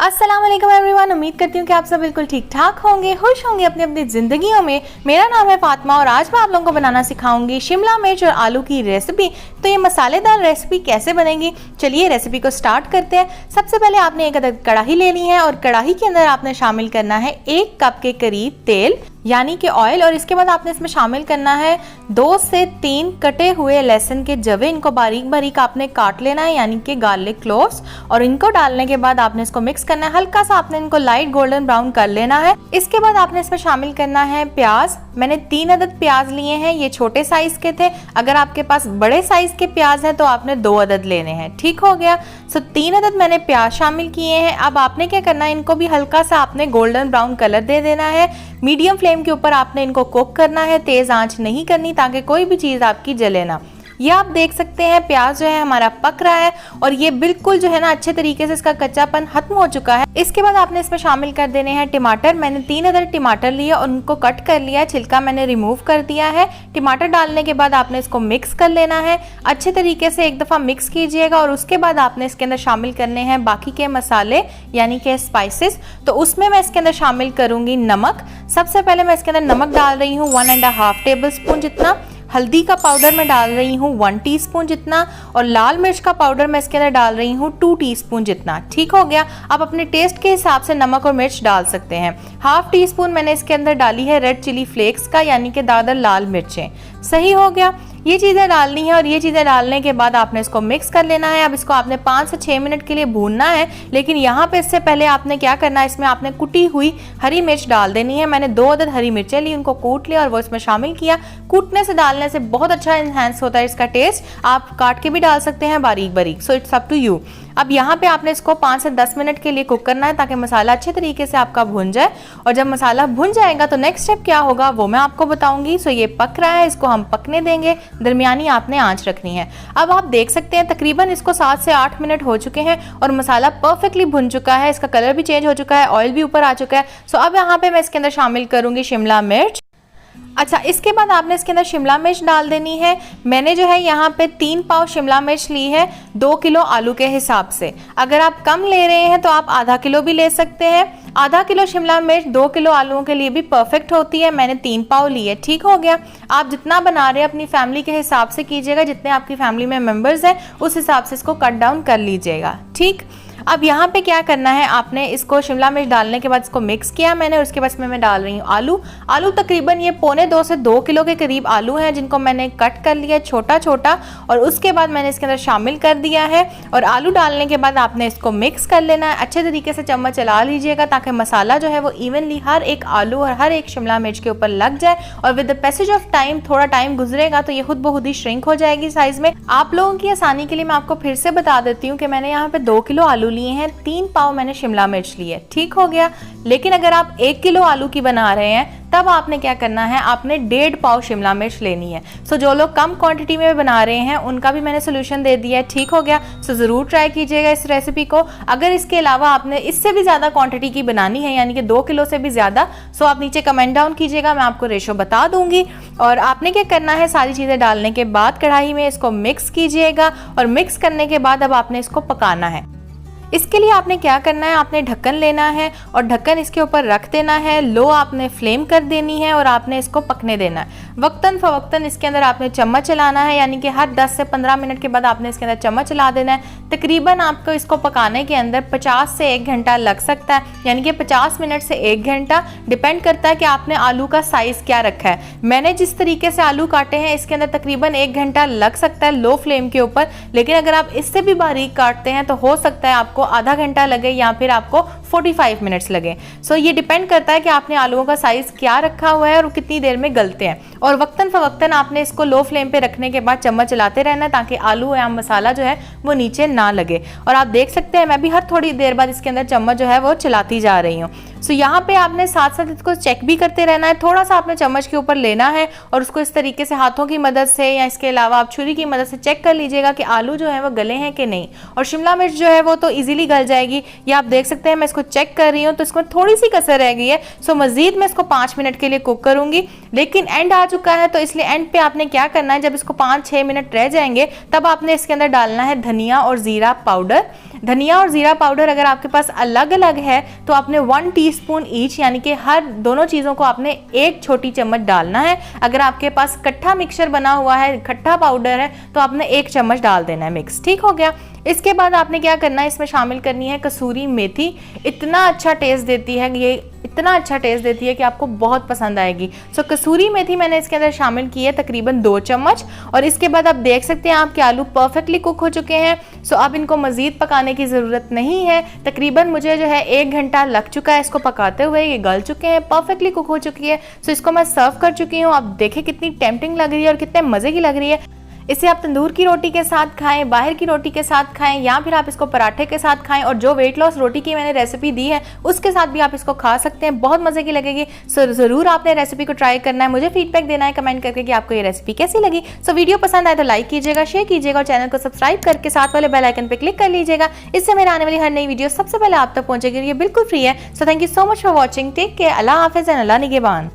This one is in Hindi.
अस्सलाम वालेकुम एवरीवन। उम्मीद करती हूँ कि आप सब बिल्कुल ठीक ठाक होंगे, खुश होंगे अपनी अपनी ज़िंदगियों में। मेरा नाम है फातिमा और आज मैं आप लोगों को बनाना सिखाऊंगी शिमला मिर्च और आलू की रेसिपी। तो ये मसालेदार रेसिपी कैसे बनेगी, चलिए रेसिपी को स्टार्ट करते हैं। सबसे पहले आपने एक अदद कढ़ाई लेनी है और कढ़ाई के अंदर आपने शामिल करना है 1 कप के करीब तेल यानी कि ऑयल। और इसके बाद आपने इसमें शामिल करना है 2 से 3 कटे हुए लहसुन के जवे। इनको बारीक बारीक आपने काट लेना है यानी कि गार्लिक क्लोव्स। और इनको डालने के बाद आपने इसको मिक्स करना है, हल्का सा आपने इनको लाइट गोल्डन ब्राउन कर लेना है। इसके बाद आपने इसमें शामिल करना है प्याज। मैंने 3 अदद प्याज लिए हैं, ये छोटे साइज के थे। अगर आपके पास बड़े साइज के प्याज है तो आपने 2 अदद लेने हैं, ठीक हो गया। सो 3 अदद मैंने प्याज शामिल किए हैं। अब आपने क्या करना है, इनको भी हल्का सा आपने गोल्डन ब्राउन कलर दे देना है। मीडियम फ्लेम के ऊपर आपने इनको कुक करना है, तेज आंच नहीं करनी ताकि कोई भी चीज़ आपकी जले ना। ये आप देख सकते हैं प्याज जो है हमारा पक रहा है और ये बिल्कुल जो है ना अच्छे तरीके से इसका कच्चापन खत्म हो चुका है। इसके बाद आपने इसमें शामिल कर देने हैं टमाटर। मैंने 3 अदद टमाटर लिए और उनको कट कर लिया, छिलका मैंने रिमूव कर दिया है। टमाटर डालने के बाद आपने इसको मिक्स कर लेना है, अच्छे तरीके से एक दफ़ा मिक्स कीजिएगा। और उसके बाद आपने इसके अंदर शामिल करने हैं बाकी के मसाले यानी कि स्पाइसेस। तो उसमें मैं इसके अंदर शामिल करूँगी नमक। सबसे पहले मैं इसके अंदर नमक डाल रही हूँ 1.5 टेबल स्पून जितना। हल्दी का पाउडर मैं डाल रही हूँ 1 टीस्पून जितना। और लाल मिर्च का पाउडर मैं इसके अंदर डाल रही हूँ 2 टीस्पून जितना, ठीक हो गया। आप अपने टेस्ट के हिसाब से नमक और मिर्च डाल सकते हैं। 1/2 टीस्पून मैंने इसके अंदर डाली है रेड चिली फ्लेक्स का यानी कि दादर लाल मिर्चें, सही हो गया। ये चीज़ें डालनी है और ये चीज़ें डालने के बाद आपने इसको मिक्स कर लेना है। अब इसको आपने 5 से 6 मिनट के लिए भूनना है। लेकिन यहाँ पे इससे पहले आपने क्या करना है, इसमें आपने कुटी हुई हरी मिर्च डाल देनी है। मैंने 2 अदद हरी मिर्चें ली, उनको कूट लिया और वो इसमें शामिल किया। कूटने से डालने से बहुत अच्छा इन्हेंस होता है इसका टेस्ट। आप काट के भी डाल सकते हैं बारीक बारीक, so it's up to you. अब यहाँ पे आपने इसको 5 से 10 मिनट के लिए कुक करना है ताकि मसाला अच्छे तरीके से आपका भुन जाए। और जब मसाला भुन जाएगा तो नेक्स्ट स्टेप क्या होगा वो मैं आपको बताऊंगी। सो ये पक रहा है, इसको हम पकने देंगे, दरमियानी आपने आंच रखनी है। अब आप देख सकते हैं तकरीबन इसको 7 से 8 मिनट हो चुके हैं और मसाला परफेक्टली भुन चुका है, इसका कलर भी चेंज हो चुका है, ऑयल भी ऊपर आ चुका है। सो अब यहाँ पे मैं इसके अंदर शामिल करूंगी शिमला मिर्च। अच्छा, इसके बाद आपने इसके अंदर शिमला मिर्च डाल देनी है। मैंने जो है यहाँ पे 3 पाव शिमला मिर्च ली है 2 किलो आलू के हिसाब से। अगर आप कम ले रहे हैं तो आप आधा किलो भी ले सकते हैं। आधा किलो शिमला मिर्च 2 किलो आलूओं के लिए भी परफेक्ट होती है। मैंने 3 पाव ली है, ठीक हो गया। आप जितना बना रहे हैं अपनी फैमिली के हिसाब से कीजिएगा, जितने आपकी फैमिली में मेंबर्स हैं उस हिसाब से इसको कट डाउन कर लीजिएगा, ठीक। अब यहाँ पे क्या करना है, आपने इसको शिमला मिर्च डालने के बाद इसको मिक्स किया मैंने। उसके बाद इसमें मैं डाल रही हूँ आलू तकरीबन ये 1.25 से 2 किलो के करीब आलू हैं जिनको मैंने कट कर लिया छोटा छोटा। और उसके बाद मैंने इसके अंदर शामिल कर दिया है। और आलू डालने के बाद आपने इसको मिक्स कर लेना है, अच्छे तरीके से चम्मच चला लीजिएगा ताकि मसाला जो है वो इवनली हर एक आलू और हर एक शिमला मिर्च के ऊपर लग जाए। और with the passage of time, थोड़ा टाइम गुजरेगा तो ये खुद ब खुद ही श्रिंक हो जाएगी साइज में। आप लोगों की आसानी के लिए मैं आपको फिर से बता देती हूँ कि मैंने यहाँ पे 2 किलो आलू लिए हैं, 3 पाव मैंने शिमला मिर्च ली है, ठीक हो गया। लेकिन अगर आप 1 किलो आलू की बना रहे हैं तब आपने क्या करना है, आपने 1.5 पाव शिमला मिर्च लेनी है। सो जो लोग कम क्वांटिटी में बना रहे हैं उनका भी मैंने सोल्यूशन दे दिया है, ठीक हो गया। सो ज़रूर ट्राई कीजिएगा इस रेसिपी को। अगर इसके अलावा आपने इससे भी ज़्यादा क्वांटिटी की बनानी है यानी कि 2 किलो से भी ज़्यादा, सो आप नीचे कमेंट डाउन कीजिएगा, मैं आपको रेशो बता दूंगी। और आपने क्या करना है, सारी चीज़ें डालने के बाद कढ़ाई में इसको मिक्स कीजिएगा। और मिक्स करने के बाद अब आपने इसको पकाना है। इसके लिए आपने क्या करना है, आपने ढक्कन लेना है और ढक्कन इसके ऊपर रख देना है। लो आपने फ्लेम कर देनी है और आपने इसको पकने देना है। वक्तन फवक्तन इसके अंदर आपने चम्मच चलाना है यानी कि हर 10 से 15 मिनट के बाद आपने इसके अंदर चम्मच चला देना है। तकरीबन आपको इसको पकाने के अंदर 50 से 1 घंटा लग सकता है, यानी कि 50 मिनट से 1 घंटा, डिपेंड करता है कि आपने आलू का साइज़ क्या रखा है। मैंने जिस तरीके से आलू काटे हैं इसके अंदर तकरीबन 1 घंटा लग सकता है लो फ्लेम के ऊपर। लेकिन अगर आप इससे भी बारीक काटते हैं तो हो सकता है आपको आधा घंटा लगे या फिर आपको 45 मिनट्स लगे। सो ये डिपेंड करता है कि आपने आलूओं का साइज़ क्या रखा हुआ है और कितनी देर में गलते हैं। और वक्तन फवक्तन आपने इसको लो फ्लेम पे रखने के बाद चम्मच चलाते रहना है ताकि आलू या मसाला जो है वो नीचे ना लगे। और आप देख सकते हैं मैं भी हर थोड़ी देर बाद इसके अंदर चम्मच जो है वो चलाती जा रही हूँ। सो यहाँ पे आपने साथ साथ इसको चेक भी करते रहना है। थोड़ा सा आपने चम्मच के ऊपर लेना है और उसको इस तरीके से हाथों की मदद से या इसके अलावा आप छुरी की मदद से चेक कर लीजिएगा कि आलू जो है वो गले हैं कि नहीं। और शिमला मिर्च जो है वो तो इजीली गल जाएगी। ये आप देख सकते हैं मैं इसको चेक कर रही हूँ तो इसमें थोड़ी सी कसर रह गई है। सो मजीद मैं इसको 5 मिनट के लिए कुक करूंगी। लेकिन एंड आ चुका है तो इसलिए एंड पे आपने क्या करना है, जब इसको 5-6 मिनट रह जाएंगे तब आपने इसके अंदर डालना है धनिया और जीरा पाउडर। धनिया और जीरा पाउडर अगर आपके पास अलग अलग है तो आपने 1 टीस्पून ईच, यानी कि हर दोनों चीज़ों को आपने 1 छोटी चम्मच डालना है। अगर आपके पास कट्ठा मिक्सचर बना हुआ है, खट्टा पाउडर है, तो आपने 1 चम्मच डाल देना है मिक्स। ठीक हो गया। इसके बाद आपने क्या करना है, इसमें शामिल करनी है कसूरी मेथी। इतना अच्छा टेस्ट देती है ये, इतना अच्छा टेस्ट देती है कि आपको बहुत पसंद आएगी। सो कसूरी मेथी मैंने इसके अंदर शामिल की है तकरीबन 2 चम्मच। और इसके बाद आप देख सकते हैं आपके आलू परफेक्टली कुक हो चुके हैं। सो अब इनको मज़ीद पकाने की ज़रूरत नहीं है। तकरीबन मुझे जो है 1 घंटा लग चुका है इसको पकाते हुए। ये गल चुके हैं, परफेक्टली कुक हो चुकी है। सो इसको मैं सर्व कर चुकी हूँ। आप देखें कितनी टेम्पटिंग लग रही है और कितने मज़े की लग रही है। इसे आप तंदूर की रोटी के साथ खाएं, बाहर की रोटी के साथ खाएं, या फिर आप इसको पराठे के साथ खाएं। और जो वेट लॉस रोटी की मैंने रेसिपी दी है उसके साथ भी आप इसको खा सकते हैं, बहुत मज़े की लगेगी। सो ज़रूर आपने रेसिपी को ट्राई करना है, मुझे फीडबैक देना है कमेंट करके कि आपको ये रेसिपी कैसी लगी। सो वीडियो पसंद आए तो लाइक कीजिएगा, शेयर कीजिएगा और चैनल को सब्सक्राइब करके साथ वाले बेल आइकन पर क्लिक कर लीजिएगा। इससे मेरे आने वाली हर नई वीडियो सबसे पहले आप तक पहुंचेगी। ये बिल्कुल फ्री है। So thank you so much for watching. Take care. अल्लाह हाफिज़ एंड अल्लाह निगहबान।